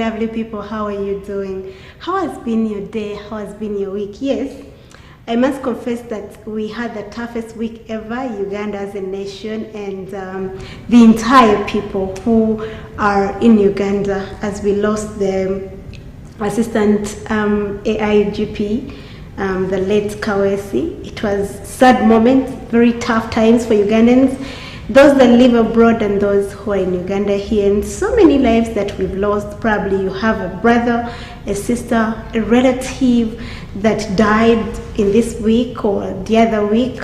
lovely people. How are you doing? How has been your day? How has been your week? Yes, I must confess that we had the toughest week ever, Uganda as a nation, and the entire people who are in Uganda, as we lost the assistant AIGP, the late Kawesi. It was sad moment, very tough times for Ugandans, those that live abroad and those who are in Uganda here, and so many lives that we've lost. Probably you have a brother, a sister, a relative that died in this week or the other week.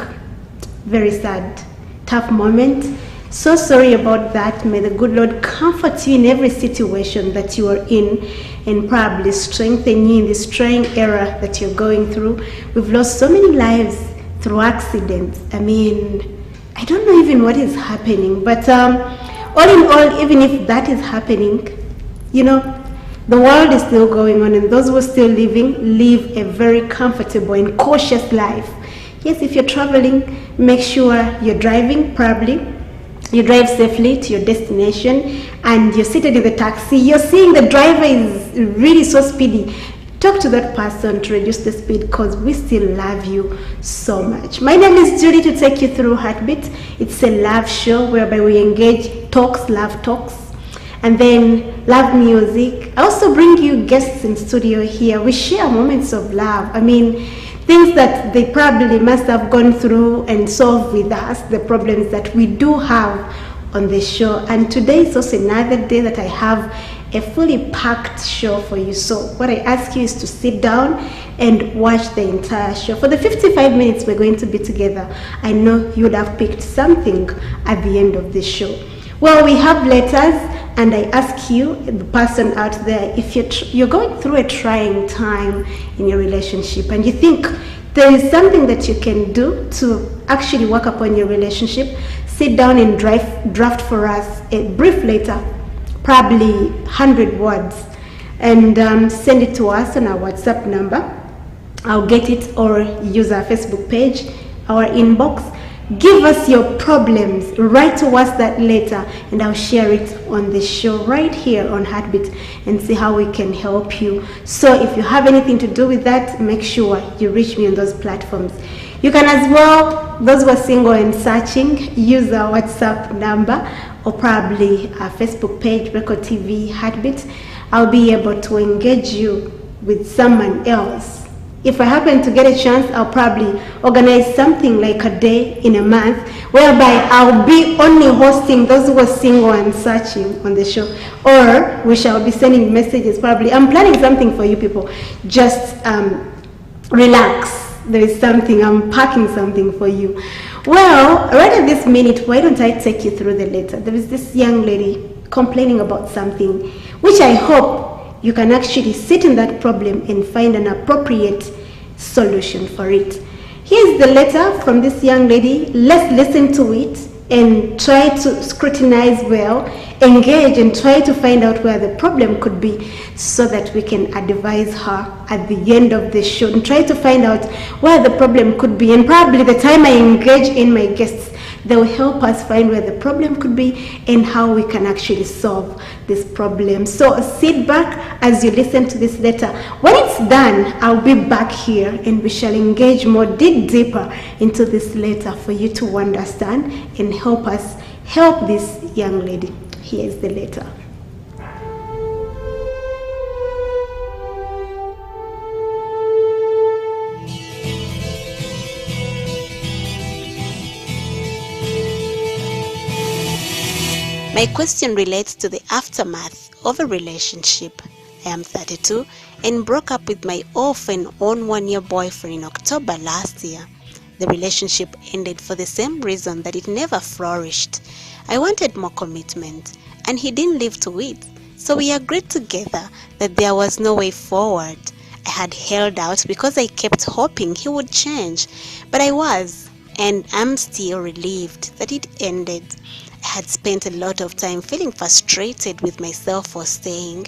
Very sad, tough moment. So sorry about that. May the good Lord comfort you in every situation that you are in and probably strengthen you in this trying era that you're going through. We've lost so many lives through accidents. I mean, I don't know even what is happening, but all in all, even if that is happening, you know, the world is still going on, and those who are still living live a very comfortable and cautious life. Yes, if you're traveling, make sure you're driving, probably you drive safely to your destination, and you're seated in the taxi, you're seeing the driver is really so speedy. Talk to that person to reduce the speed, because we still love you so much. My name is Judy, to take you through Heartbeat. It's a love show whereby we engage talks, love talks, and then love music. I also bring you guests in studio here. We share moments of love. I mean, things that they probably must have gone through and solved with us, the problems that we do have on the show. And today is also another day that I have a fully packed show for you. So what I ask you is to sit down and watch the entire show. For the 55 minutes we're going to be together, I know you would have picked something at the end of the show. Well, we have letters, and I ask you, the person out there, if you're going through a trying time in your relationship and you think there is something that you can do to actually work upon your relationship, sit down and draft for us a brief letter, probably 100 words, and send it to us on our WhatsApp number. I'll get it, or use our Facebook page, our inbox. Give us your problems, write to us that letter, and I'll share it on the show right here on Heartbeat and see how we can help you. So if you have anything to do with that, make sure you reach me on those platforms. You can as well, those who are single and searching, use our WhatsApp number or probably our Facebook page, Record TV Heartbeat. I'll be able to engage you with someone else. If I happen to get a chance, I'll probably organize something like a day in a month whereby I'll be only hosting those who are single and searching on the show, or we shall be sending messages. Probably I'm planning something for you people. Just relax. There is something, I'm packing something for you. Well, right at this minute, why don't I take you through the letter? There is this young lady complaining about something, which I hope you can actually sit in that problem and find an appropriate solution for it. Here's the letter from this young lady. Let's listen to it and try to scrutinize well, engage, and try to find out where the problem could be, so that we can advise her at the end of the show and try to find out where the problem could be. And probably the time I engage in my guests, they will help us find where the problem could be and how we can actually solve this problem. So sit back as you listen to this letter. When it's done, I'll be back here and we shall engage more, dig deeper into this letter for you to understand and help us help this young lady. Here's the letter. My question relates to the aftermath of a relationship. I am 32 and broke up with my off and on one-year boyfriend in October last year. The relationship ended for the same reason that it never flourished. I wanted more commitment, and he didn't live to it. So we agreed together that there was no way forward. I had held out because I kept hoping he would change, but I was, and I'm still relieved that it ended. I had spent a lot of time feeling frustrated with myself for staying,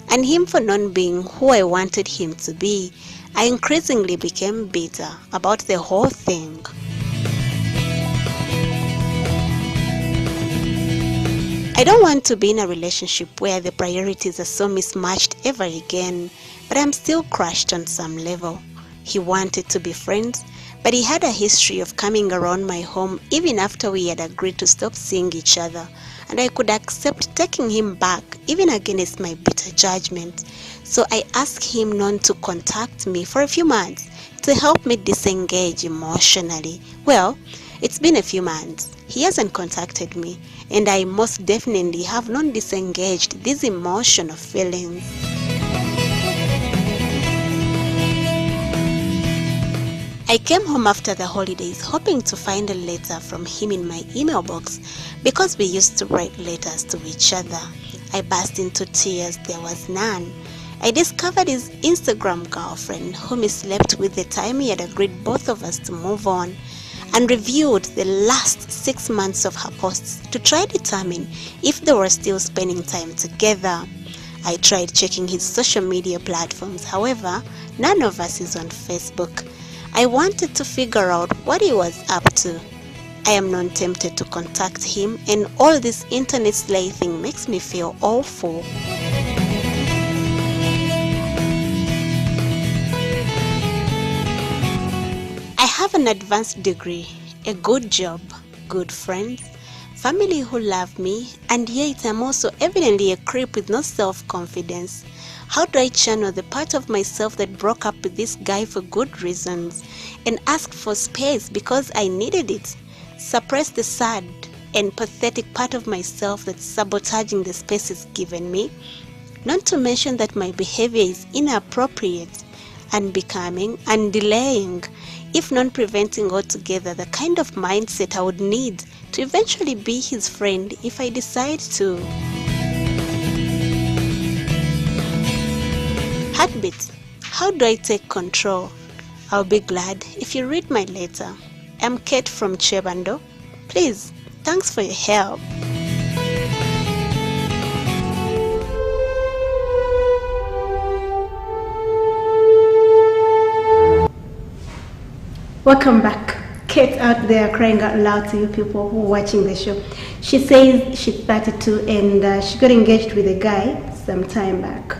and him for not being who I wanted him to be. I increasingly became bitter about the whole thing. I don't want to be in a relationship where the priorities are so mismatched ever again, but I'm still crushed on some level. He wanted to be friends, but he had a history of coming around my home even after we had agreed to stop seeing each other, and I could accept taking him back even against my bitter judgment. So I asked him not to contact me for a few months to help me disengage emotionally. Well, it's been a few months. He hasn't contacted me, and I most definitely have not disengaged these emotional feelings. I came home after the holidays hoping to find a letter from him in my email box because we used to write letters to each other. I burst into tears. There was none. I discovered his Instagram girlfriend, whom he slept with the time he had agreed both of us to move on, and reviewed the last 6 months of her posts to try to determine if they were still spending time together. I tried checking his social media platforms, however, none of us is on Facebook. I wanted to figure out what he was up to. I am not tempted to contact him, and all this internet slay thing makes me feel awful. I have an advanced degree, a good job, good friends, family who love me, and yet I'm also evidently a creep with no self-confidence. How do I channel the part of myself that broke up with this guy for good reasons and ask for space because I needed it? Suppress the sad and pathetic part of myself that's sabotaging the space it's given me? Not to mention that my behavior is inappropriate, unbecoming, and delaying, if not preventing altogether, the kind of mindset I would need to eventually be his friend if I decide to. Heartbeat. How do I take control? I'll be glad if you read my letter. I'm Kate from Chebando. Please, thanks for your help. Welcome back. Kate out there crying out loud to you people who are watching the show. She says she's 32 and she got engaged with a guy some time back.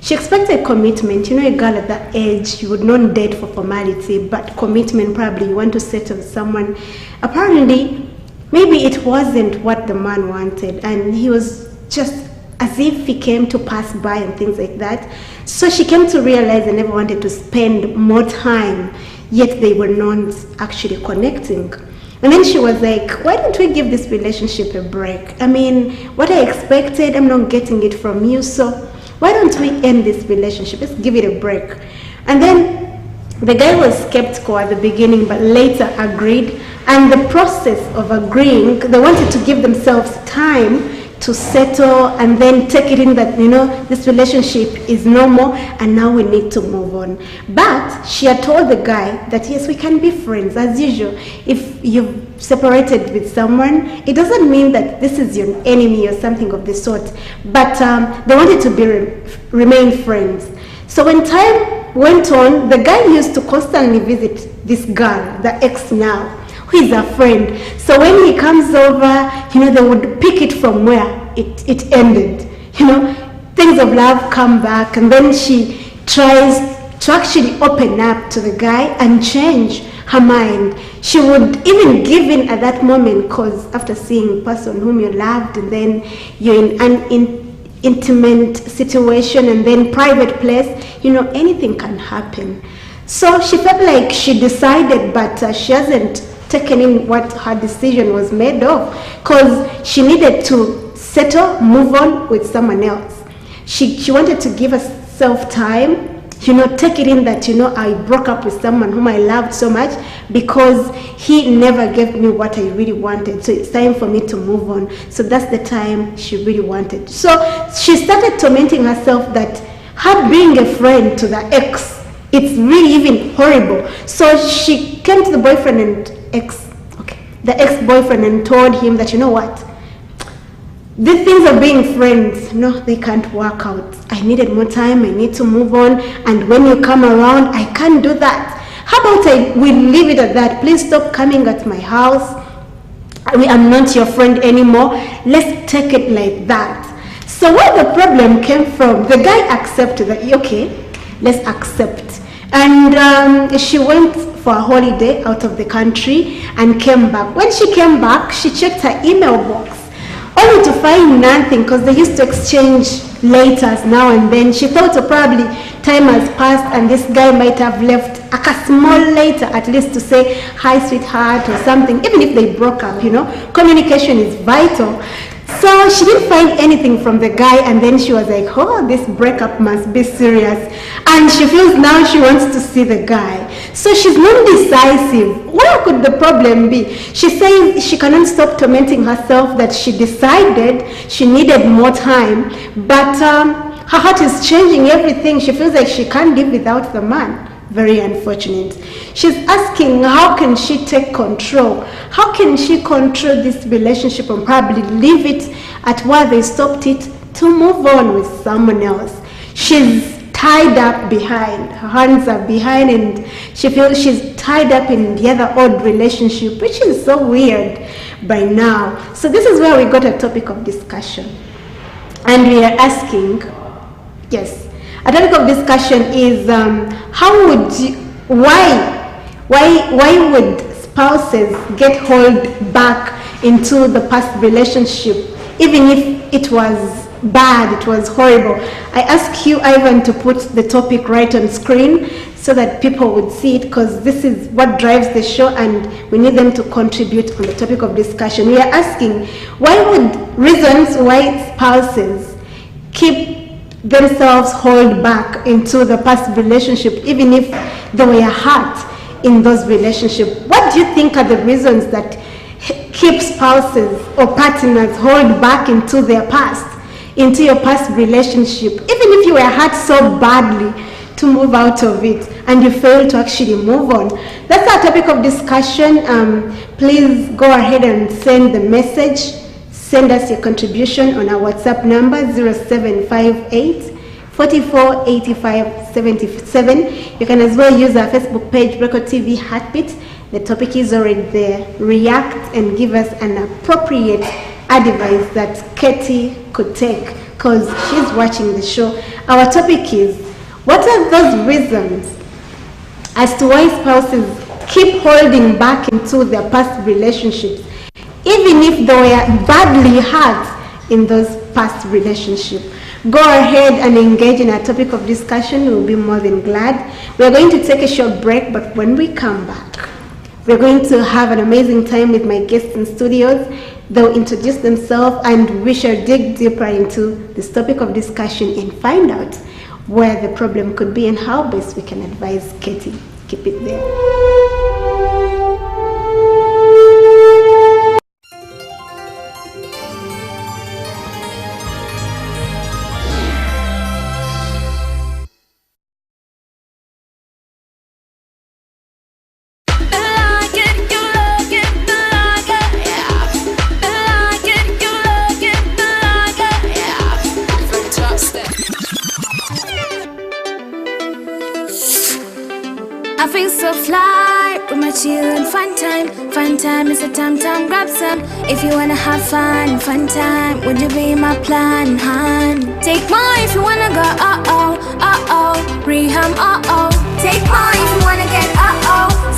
She expected commitment. You know, a girl at that age, you would not date for formality, but commitment, probably you want to settle with someone. Apparently, maybe it wasn't what the man wanted, and he was just as if he came to pass by and things like that. So she came to realize they never wanted to spend more time, yet they were not actually connecting. And then she was like, why don't we give this relationship a break? I mean, what I expected, I'm not getting it from you, so why don't we end this relationship? Let's give it a break. And then the guy was skeptical at the beginning, but later agreed. And the process of agreeing, they wanted to give themselves time to settle and then take it in that, you know, this relationship is normal and now we need to move on. But she had told the guy that yes, we can be friends as usual. If you've separated with someone, it doesn't mean that this is your enemy or something of the sort, but they wanted to remain friends. So when time went on, the guy used to constantly visit this girl, the ex now, who is a friend. So when he comes over, you know, they would pick it from where it ended. You know, things of love come back, and then she tries to actually open up to the guy and change her mind. She would even give in at that moment, because after seeing a person whom you loved, and then you're in an intimate situation and then private place, you know, anything can happen. So she felt like she decided, but she hasn't taken in what her decision was made of, because she needed to settle, move on with someone else. She wanted to give herself time, you know, take it in that, you know, I broke up with someone whom I loved so much because he never gave me what I really wanted. So it's time for me to move on. So that's the time she really wanted. So she started tormenting herself that her being a friend to the ex, it's really even horrible. So she came to the boyfriend and the ex-boyfriend and told him that, you know what, these things of being friends, no, they can't work out. I needed more time, I need to move on, and when you come around, I can't do that. How about we leave it at that? Please stop coming at my house. I'm not your friend anymore. Let's take it like that. So where the problem came from, the guy accepted that, okay, let's accept. And she went for a holiday out of the country and came back. When she came back, she checked her email box, only to find nothing, because they used to exchange letters now and then. She thought probably time has passed and this guy might have left a small letter at least to say hi sweetheart or something, even if they broke up. Communication is vital. So she didn't find anything from the guy, and then she was like, oh, this breakup must be serious. And she feels now she wants to see the guy. So she's not decisive. Where could the problem be? She says she cannot stop tormenting herself that she decided she needed more time, but her heart is changing everything. She feels like she can't live without the man. Very unfortunate. She's asking, how can she take control? How can she control this relationship and probably leave it at where they stopped it to move on with someone else? She's tied up behind. Her hands are behind and she feels she's tied up in the other old relationship, which is so weird by now. So this is where we got a topic of discussion. And we are asking, yes, a topic of discussion is why would spouses get hauled back into the past relationship, even if it was bad, it was horrible? I ask you, Ivan, to put the topic right on screen so that people would see it, because this is what drives the show and we need them to contribute on the topic of discussion. We are asking, reasons why spouses keep themselves hold back into the past relationship, even if they were hurt in those relationships. What do you think are the reasons that keep spouses or partners hold back into their past, into your past relationship, even if you were hurt so badly to move out of it and you fail to actually move on? That's our topic of discussion. Please go ahead and send the message. Send us your contribution on our WhatsApp number 0758 44 85 77. You can as well use our Facebook page, Record TV Heartbeat. The topic is already there. React and give us an appropriate advice that Katie could take, because she's watching the show. Our topic is, what are those reasons as to why spouses keep holding back into their past relationships, even if they were badly hurt in those past relationships? Go ahead and engage in our topic of discussion. We'll be more than glad. We're going to take a short break, but when we come back, we're going to have an amazing time with my guests in studios. They'll introduce themselves and we shall dig deeper into this topic of discussion and find out where the problem could be and how best we can advise Katie. Keep it there. I feel so fly with my chillin' fun time. Fun time is a time, grab some. If you wanna have fun time, would you be my plan, hon? Take more if you wanna go, reham, Take more if you wanna get,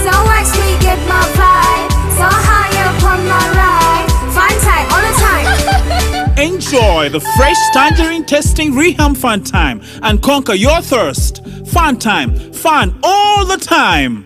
So watch me get my vibe, so high up on my ride. Fun time all the time. Enjoy the fresh tangerine tasting Reham Fun Time and conquer your thirst. Fun Time, fun all the time.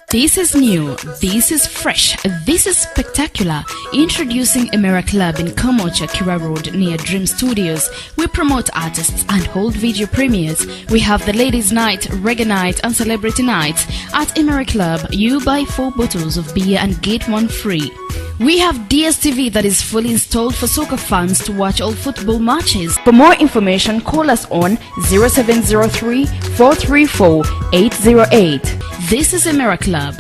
This is new, this is fresh, this is spectacular. Introducing Emera Club in Kamocha, Kira Road near Dream Studios. We promote artists and hold video premieres. We have the Ladies Night, Reggae Night and Celebrity Night. At Emera Club, you buy 4 bottles of beer and get 1 free. We have DSTV that is fully installed for soccer fans to watch all football matches. For more information, call us on 0703 434 808. This is Emera Club.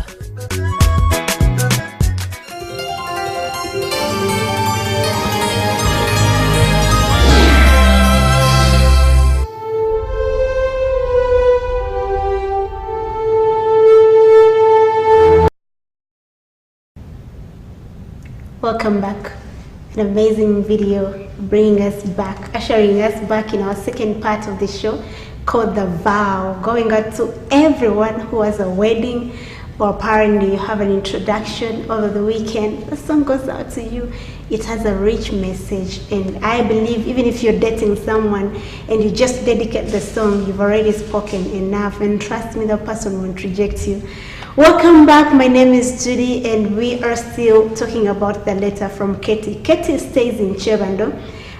Welcome back. An amazing video bringing us back, ushering us back in our second part of the show called The Vow, going out to everyone who has a wedding or apparently you have an introduction over the weekend. The song goes out to you. It has a rich message, and I believe even if you're dating someone and you just dedicate the song, you've already spoken enough, and trust me, the person won't reject you. Welcome back. My name is Judy, and we are still talking about the letter from Katie. Katie stays in Chebando,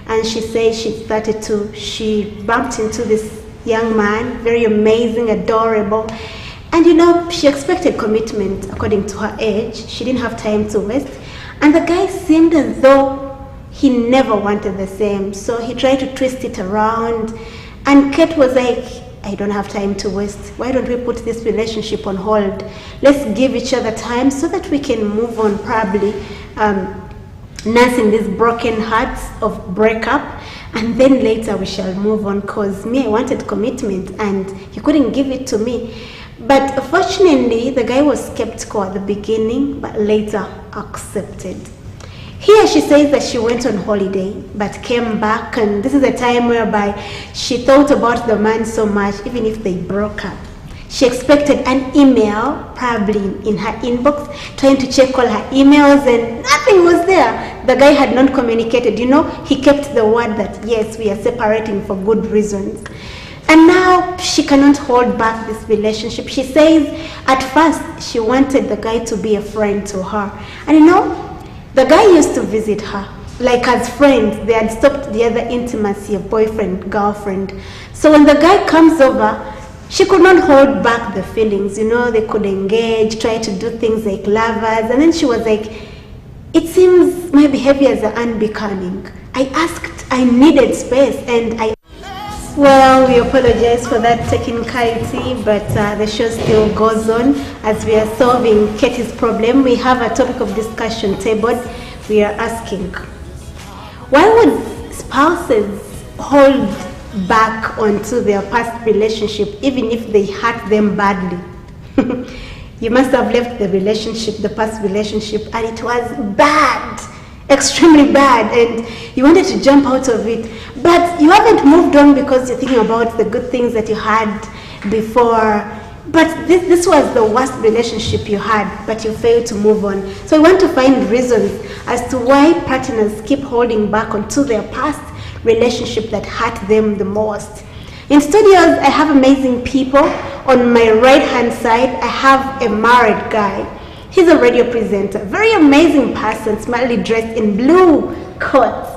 and she says she's 32. She bumped into this young man, very amazing, adorable, and you know, she expected commitment according to her age. She didn't have time to waste, and the guy seemed as though he never wanted the same, so he tried to twist it around, and Kate was like, I don't have time to waste. Why don't we put this relationship on hold? Let's give each other time so that we can move on, probably nursing these broken hearts of breakup, and then later we shall move on, because me, I wanted commitment and he couldn't give it to me. But fortunately, the guy was skeptical at the beginning, but later accepted. Here she says that she went on holiday but came back, and this is a time whereby she thought about the man so much, even if they broke up. She expected an email, probably in her inbox, trying to check all her emails, and nothing was there. The guy had not communicated. You know, he kept the word that yes, we are separating for good reasons. And now she cannot hold back this relationship. She says at first she wanted the guy to be a friend to her. And you know, the guy used to visit her, like as friends. They had stopped the other intimacy of boyfriend, girlfriend. So when the guy comes over, she could not hold back the feelings. You know, they could engage, try to do things like lovers. And then she was like, it seems my behavior is unbecoming. I asked, I needed space, and well, we apologize for that technicality, but the show still goes on as we are solving Katie's problem. We have a topic of discussion tabled. We are asking, why would spouses hold back onto their past relationship even if they hurt them badly? You must have left the relationship, the past relationship, and it was bad, extremely bad, and you wanted to jump out of it, but you haven't moved on because you're thinking about the good things that you had before. But this was the worst relationship you had, but you failed to move on. So we want to find reasons as to why partners keep holding back onto their past relationship that hurt them the most. In studios, I have amazing people. On my right hand side, I have a married guy. He's a radio presenter, very amazing person, smartly dressed in blue coats.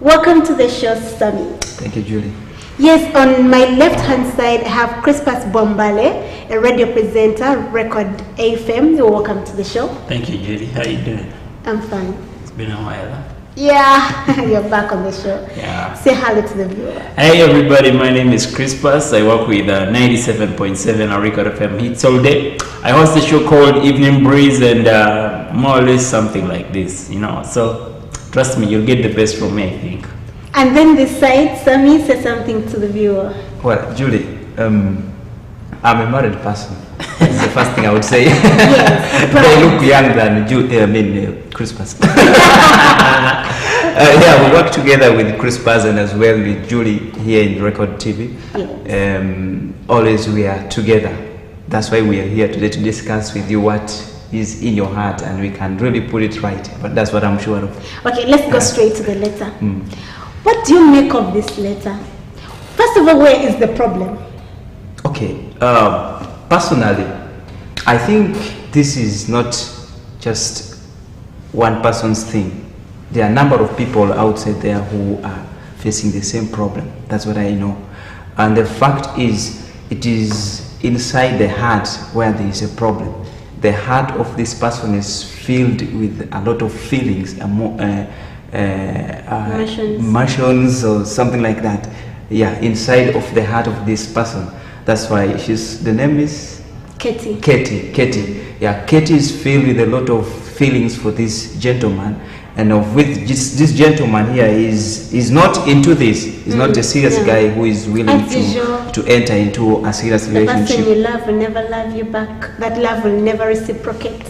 Welcome to the show, Sammy. Thank you, Julie. Yes, on my left-hand side, I have CRISPUS Bombale, a radio presenter, Record FM. Welcome to the show. Thank you, Julie. How you doing? I'm fine. It's been a while. Yeah, you're back on the show. Yeah. Say hello to the viewer. Hey everybody, my name is CRISPUS. I work with 97.7 Record FM hits all day. I host a show called Evening Breeze, and more or less something like this, you know. So trust me, you'll get the best from me, I think. And then this side, Sammy, say something to the viewer. Well, Julie, I'm a married person. That's the first thing I would say. Yes, they look younger than CRISPUS. Yeah, we work together with CRISPUS and as well with Julie here in Record TV. Yes. Always we are together. That's why we are here today to discuss with you what is in your heart, and we can really put it right. But that's what I'm sure of. Okay, let's go straight to the letter. What do you make of this letter? First of all, where is the problem? Okay, personally, I think this is not just one person's thing. There are a number of people outside there who are facing the same problem. That's what I know. And the fact is, it is inside the heart where there is a problem. The heart of this person is filled with a lot of feelings, emotions or something like that. Yeah, inside of the heart of this person. That's why the name is? Katie. Katie. Yeah, Katie is filled with a lot of feelings for this gentleman, and of which this gentleman here is not into this. He's not a serious guy who is willing to enter into a serious relationship. The person you love will never love you back. That love will never reciprocate.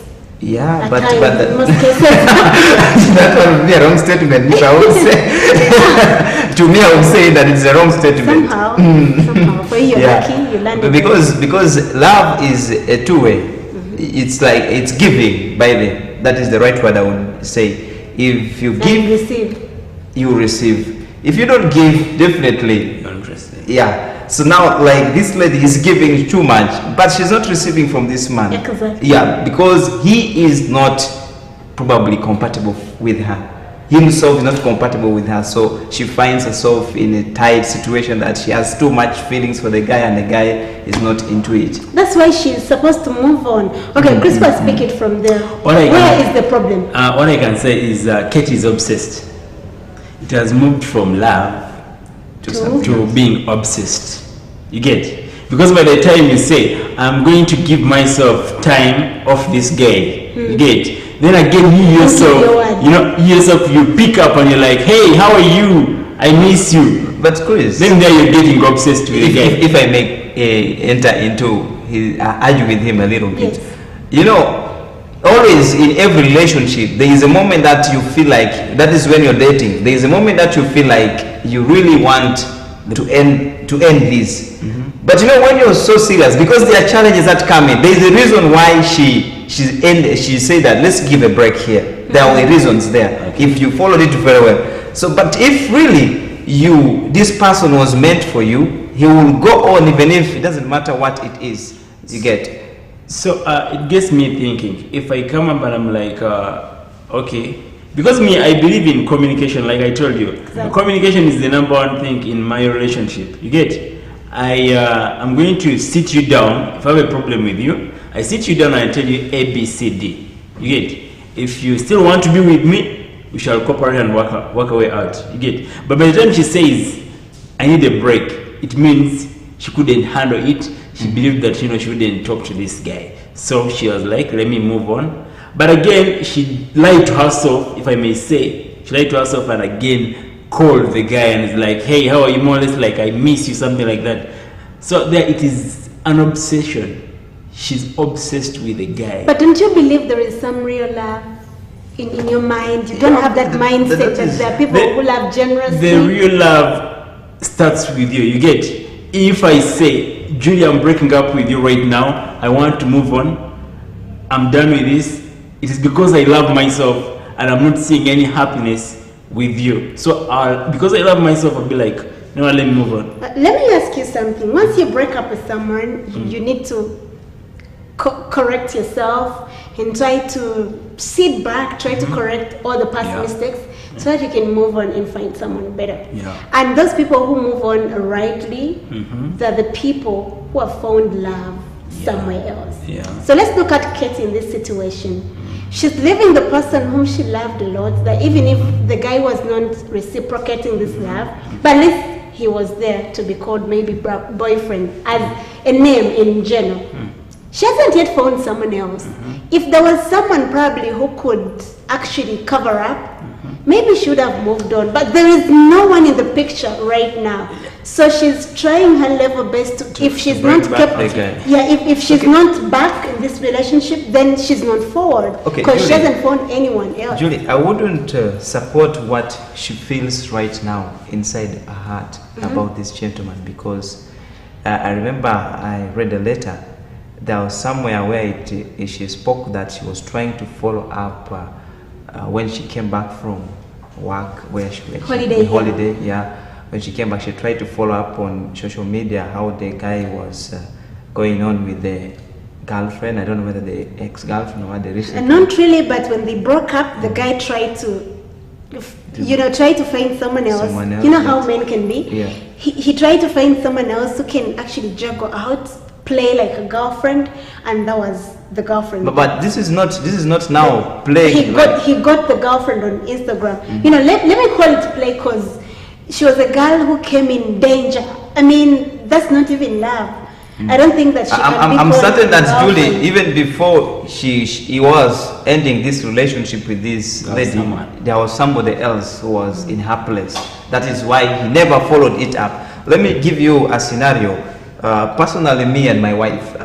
Yeah, At but times, in most cases. that would be a wrong statement. If I would say, to me, I would say that it's a wrong statement. Somehow, for you, you're lucky, you landed. Because love is a two-way. It's like it's giving. That is the right word I would say. If you give, receive. You receive. If you don't give, definitely. Interesting. Yeah. So now, like, this lady is giving too much, but she's not receiving from this man. Exactly. Yeah, because he is not probably compatible with her. He himself is not compatible with her, so she finds herself in a tight situation that she has too much feelings for the guy, and the guy is not into it. That's why she's supposed to move on. Okay, CRISPUS, speak it from there. Where is the problem? What I can say is Katie is obsessed. It has moved from love to being obsessed. You get? Because by the time you say, I'm going to give myself time off this guy, you get? Then again, you yourself, you pick up and you're like, hey, how are you? I miss you. But Chris, then there you're getting obsessed with the guy. If I may enter into his, argue with him a little bit. Yes. You know, always in every relationship, there is a moment that you feel like, that is when you're dating, there is a moment that you feel like you really want to end this. But you know, when you're so serious, because there are challenges that come in, there's a reason why she said that let's give a break here. There are reasons there, if you followed it very well. So, but if really this person was meant for you, he will go on even if it doesn't matter what it is. You get? So it gets me thinking, if I come up and I'm like, okay, because me, I believe in communication, like I told you. Exactly. Communication is the number one thing in my relationship. You get? I'm going to sit you down. If I have a problem with you, I sit you down and I tell you A, B, C, D. You get? If you still want to be with me, we shall cooperate and work our way out. You get? But by the time she says, I need a break, it means she couldn't handle it. She believed that, she wouldn't talk to this guy. So she was like, let me move on. But again, she lied to herself, if I may say. She lied to herself and again called the guy and is like, hey, how are you? More or less like, I miss you, something like that. So there it is an obsession. She's obsessed with the guy. But don't you believe there is some real love in your mind? You don't have that mindset that there are people who love generously. The real love starts with you. You get? If I say, Julie, I'm breaking up with you right now, I want to move on, I'm done with this, it is because I love myself and I'm not seeing any happiness with you. So because I love myself, I'll be like, no, let me move on. Let me ask you something. Once you break up with someone, you need to correct yourself and try to sit back, try to correct all the past mistakes so that you can move on and find someone better. Yeah. And those people who move on rightly, they're the people who have found love somewhere else. Yeah. So let's look at Kate in this situation. She's leaving the person whom she loved a lot, that even if the guy was not reciprocating this love, but at least he was there to be called maybe boyfriend as a name in general. She hasn't yet found someone else. If there was someone probably who could actually cover up, maybe she would have moved on. But there is no one in the picture right now. So she's trying her level best to if she's not kept, if she's not back in this relationship, then she's not forward because she hasn't found anyone else. Julie, I wouldn't support what she feels right now inside her heart about this gentleman, because I remember I read a letter. There was somewhere where she spoke that she was trying to follow up when she came back from work, where she went holiday. Yeah. When she came back, she tried to follow up on social media how the guy was going on with the girlfriend. I don't know whether the ex-girlfriend or what the reason. Not really, but when they broke up, the guy tried to, try to find someone else. You know how men can be? Yeah. He tried to find someone else who can actually juggle out, play like a girlfriend, and that was the girlfriend. But this is not now playing. He got the girlfriend on Instagram. Let me call it play because she was a girl who came in danger. I mean, that's not even love. I don't think that she I'm certain that Julie, even before he was ending this relationship with this lady, there was somebody else who was in her place. That is why he never followed it up. Let me give you a scenario. Personally, me and my wife,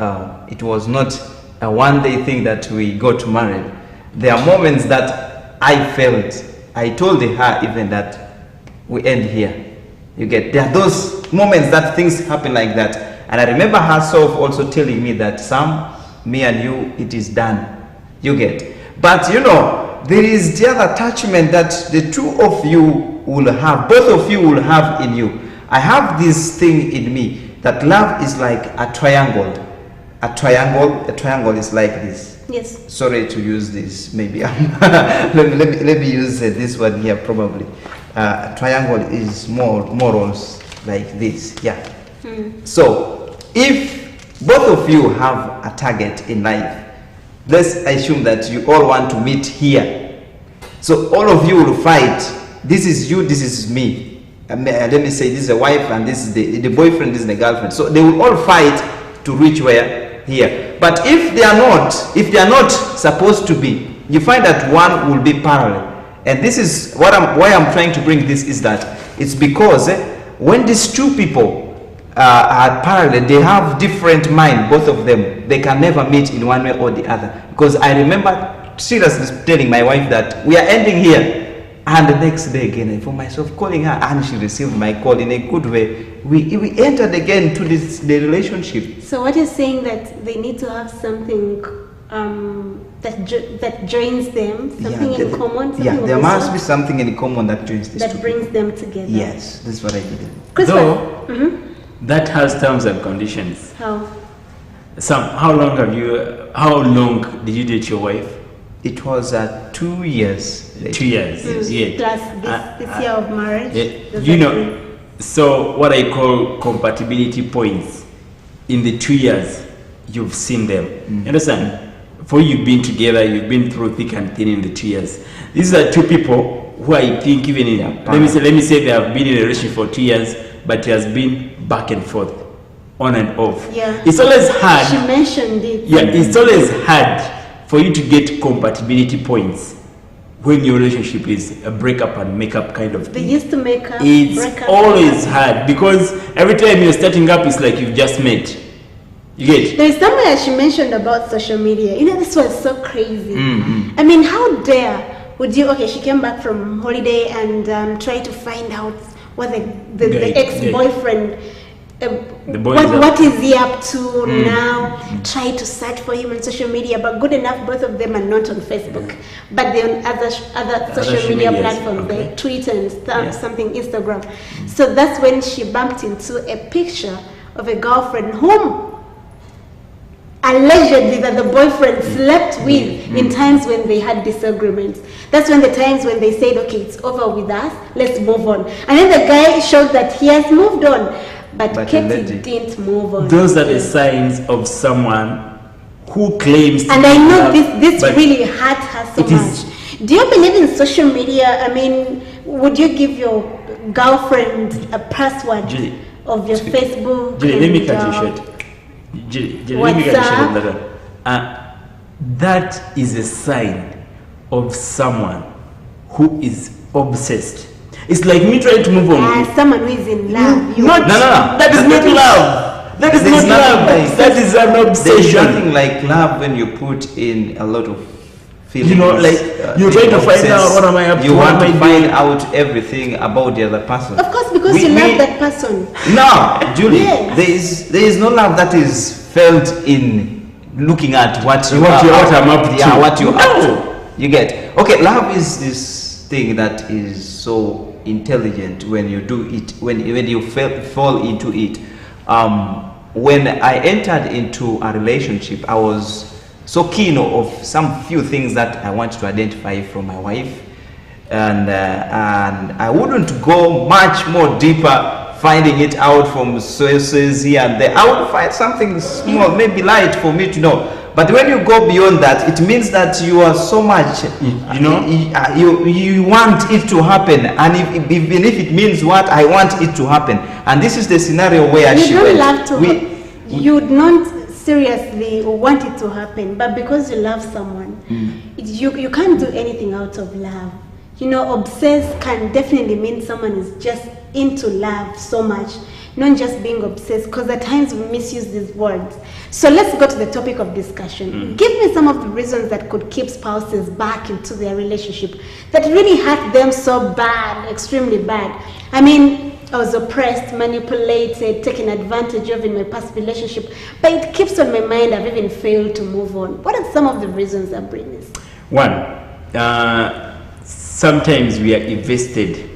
it was not a one-day thing that we got married, there are moments that I felt, I told her even that we end here. You get, there are those moments that things happen like that. And I remember herself also telling me that, Sam, me and you, it is done. You get. But you know, there is the other attachment that the two of you will have, both of you will have in you. I have this thing in me that love is like a triangle. A triangle is like this. Yes. Sorry to use this, maybe. let me use this one here probably. A triangle is more or less like this, yeah. So if both of you have a target in life, let's assume that you all want to meet here. So all of you will fight. This is you, this is me. Let me say this is a wife and this is the boyfriend, this is the girlfriend. So they will all fight to reach where? Here. But if they are not supposed to be, you find that one will be parallel. And this is why I'm trying to bring this is that it's because when these two people are parallel, they have different mind, both of them. They can never meet in one way or the other. Because I remember seriously telling my wife that we are ending here. And the next day again, I found myself calling her and she received my call in a good way. We entered again to the relationship. So what you're saying that they need to have something that joins them, something in common. Yeah, there must be something in common that joins these that brings them together. Yes, that's what I did. Though that has terms and conditions. How? Sam, how long did you date your wife? It was 2 years. 2 years. Yeah. Plus this year of marriage. You know, so what I call compatibility points. In the 2 years, you've seen them. You understand? For you've been together, you've been through thick and thin in the 2 years. These are two people who I think even in let me say they have been in a relationship for 2 years, but it has been back and forth, on and off. Yeah. It's always hard. She mentioned it. Yeah, it's always hard for you to get compatibility points when your relationship is a breakup and make up kind of thing. They used to make up. It's always hard because every time you're starting up, it's like you've just met. You get? There's somewhere she mentioned about social media. You know, this was so crazy. I mean, how dare would you? Okay, she came back from holiday and try to find out what the ex-boyfriend. What is he up to now? Try to search for him on social media, but good enough, both of them are not on Facebook, but they're on other social media platforms like Twitter and something Instagram. So that's when she bumped into a picture of a girlfriend whom allegedly that the boyfriend slept with in times when they had disagreements. That's when the times when they said, okay, it's over with us, let's move on. And then the guy showed that he has moved on. But Katie didn't move on. Those are the signs of someone who claims and I know this really hurt her so much. Do you believe in social media? I mean, would you give your girlfriend a password of your Facebook? Julie, let me cut you short. Let me cut you short. That is a sign of someone who is obsessed. It's like me trying to move on. Someone who is in love. No. That is not love. That is not love. That is an obsession. There's nothing like love when you put in a lot of feelings. You know, like you're trying to find out what am I up to. You want to find out everything about the other person. Of course, because you love that person. No, Julie. Yes. There is no love that is felt in looking at what I'm up to. Yeah, what you're up to. You get. Okay, love is this thing that is so intelligent when you do it, when you fall into it. When I entered into a relationship, I was so keen of some few things that I want to identify from my wife, and I wouldn't go much more deeper finding it out from sources here and there. I would find something small, maybe light for me to know. But when you go beyond that, it means that you are so much, you want it to happen. And even if it means what I want it to happen. And this is the scenario where you would not seriously want it to happen, but because you love someone, you can't do anything out of love. You know, obsessed can definitely mean someone is just into love so much not just being obsessed, because at times we misuse these words. So let's go to the topic of discussion. Give me some of the reasons that could keep spouses back into their relationship that really hurt them so bad, extremely bad. I mean, I was oppressed, manipulated, taken advantage of in my past relationship, but it keeps on my mind. I've even failed to move on. What are some of the reasons that bring this? One, sometimes we are invested,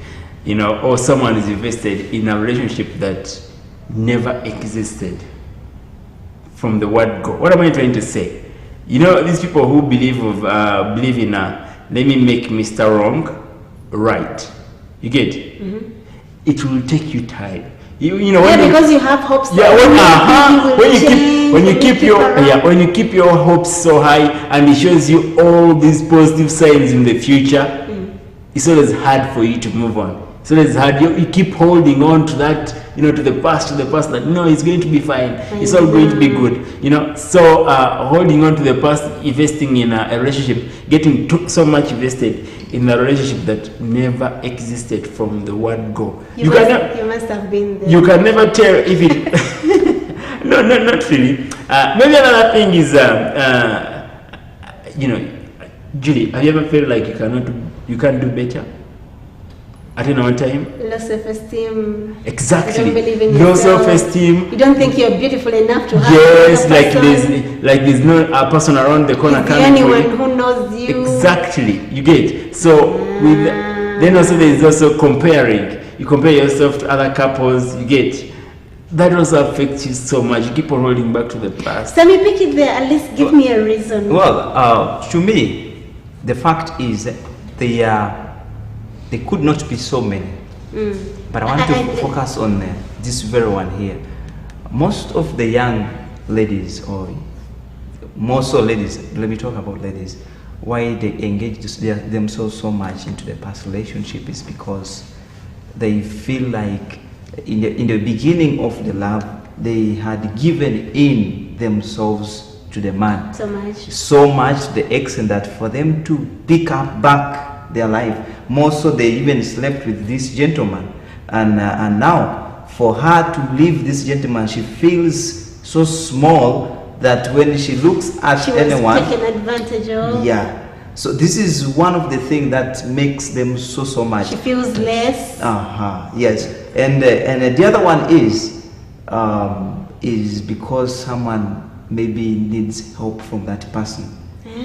you know, or someone is invested in a relationship that never existed from the word go. What am I trying to say? You know, these people who believe in let me make Mr. Wrong right. You get it? It will take you time. You know, because you have hopes. Yeah, when you keep your hopes so high, and it shows you all these positive signs in the future, it's always hard for you to move on. So it's hard. You keep holding on to that, you know, to the past. That no, it's going to be fine. It's all going to be good. You know, so holding on to the past, investing in a relationship, getting so much invested in a relationship that never existed from the word go. You must have been there. You can never tell if it. No, not really. Maybe another thing is, you know, Julie, have you ever felt like you can't do better at any one time? Low self-esteem. Exactly. You don't believe in low yourself. self-esteem. You don't think you're beautiful enough to have. Yes, there's no a person around the corner coming for you. Anyone who knows you. Exactly. You get. So then also there is also comparing. You compare yourself to other couples. You get. That also affects you so much. You keep on holding back to the past. Sammy, pick it there. At least give me a reason. Well, to me, the fact is there could not be so many. But I want to focus on this very one here. Most of the young ladies, or more so ladies, let me talk about ladies, why they engage themselves so much into the past relationship is because they feel like in the beginning of the love, they had given in themselves to the man. So much to the extent that for them to pick up back their life, more so they even slept with this gentleman, and now for her to leave this gentleman, she feels so small that when she looks at anyone, taken advantage of. Yeah, so this is one of the things that makes them so much. She feels less. Yes, and the other one is because someone maybe needs help from that person.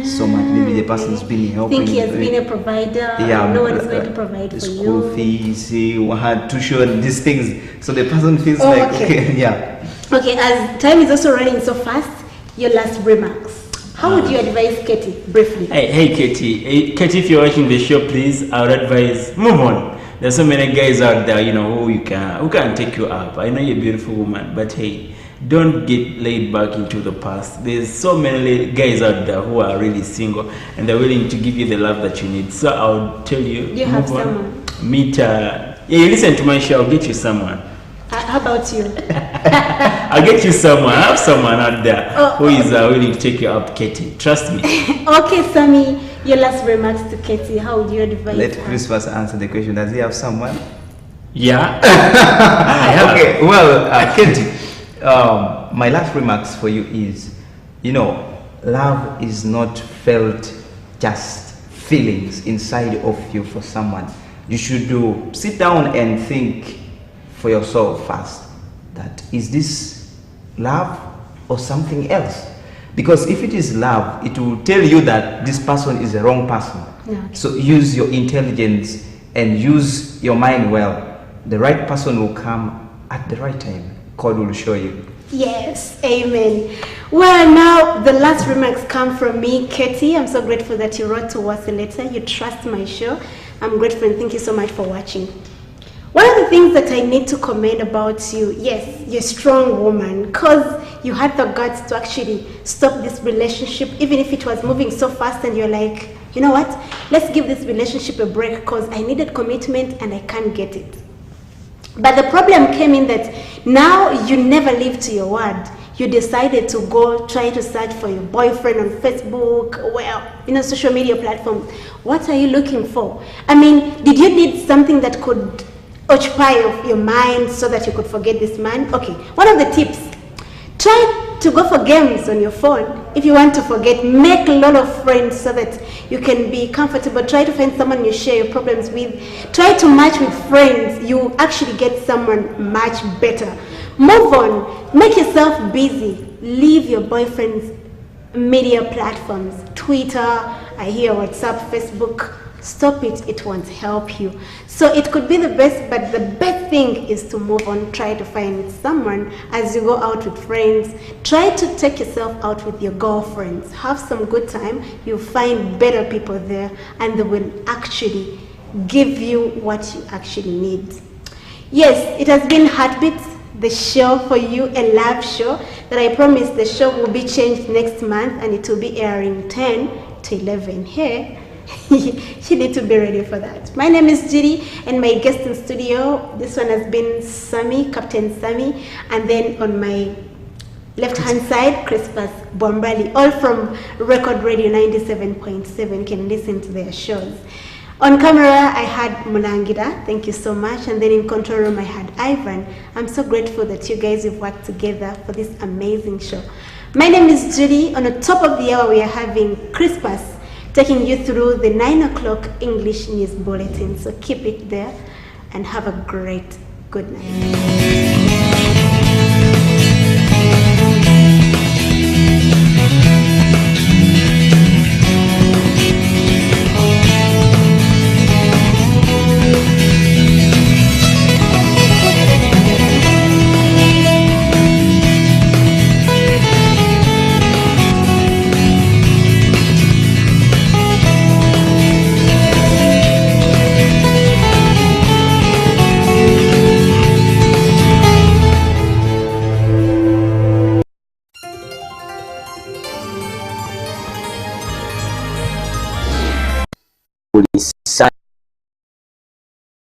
So much, maybe the person's been helping. Think he has been a provider. Yeah, no one is going to provide for you. School fees, tuition, these things. So the person feels like, okay, yeah. Okay, as time is also running so fast, your last remarks. How would you advise Katie, briefly? Hey Katie. Katie, if you're watching the show, please, I would advise, move on. There's so many guys out there, you know, who can take you up. I know you're a beautiful woman, but hey, don't get laid back into the past. There's so many guys out there who are really single and they're willing to give you the love that you need. So I'll tell you, you have someone. Meet you listen to my show, I'll get you someone. How about you? I'll get you someone. I have someone out there who is willing to take you up, Katie. Trust me. Okay, Sammy, your last remarks to Katie. How would you advise Let her? Crispus answer the question. Does he have someone? Yeah. I have. Okay, well, Katie, my last remarks for you is, you know, love is not felt just feelings inside of you for someone. You should sit down and think for yourself first, that is this love or something else? Because if it is love, it will tell you that this person is the wrong person. Okay. So use your intelligence and use your mind well. The right person will come at the right time. God will show you. Yes, amen. Well, now the last remarks come from me, Katie. I'm so grateful that you wrote to us a letter. You trust my show. I'm grateful and thank you so much for watching. One of the things that I need to commend about you, yes, you're a strong woman, because you had the guts to actually stop this relationship, even if it was moving so fast and you're like, you know what, let's give this relationship a break because I needed commitment and I can't get it. But the problem came in that now you never live to your word. You decided to go try to search for your boyfriend on Facebook, well, social media platforms. What are you looking for? I mean, did you need something that could occupy your mind so that you could forget this man? Okay, one of the tips, try to go for games on your phone. If you want to forget, make a lot of friends so that you can be comfortable. Try to find someone you share your problems with. Try to match with friends. You actually get someone much better. Move on. Make yourself busy. Leave your boyfriend's media platforms. Twitter, I hear WhatsApp, Facebook. Stop it. It won't help you. So it could be the best, but the best thing is to move on. Try to find someone as you go out with friends. Try to take yourself out with your girlfriends. Have some good time. You'll find better people there, and they will actually give you what you actually need. Yes, it has been Heartbeats, the show for you, a live show that I promise the show will be changed next month, and it will be airing 10 to 11 here. You need to be ready for that. My name is Judy, and my guest in studio, this one has been Sammy, Captain Sammy, and then on my left hand side, CRISPUS Bombali, all from Record Radio 97.7. You can listen to their shows. On camera, I had Mulangira, thank you so much, and then in control room, I had Ivan. I'm so grateful that you guys have worked together for this amazing show. My name is Judy. On the top of the hour, we are having CRISPUS taking you through the 9 o'clock English news bulletin. So keep it there and have a great good night.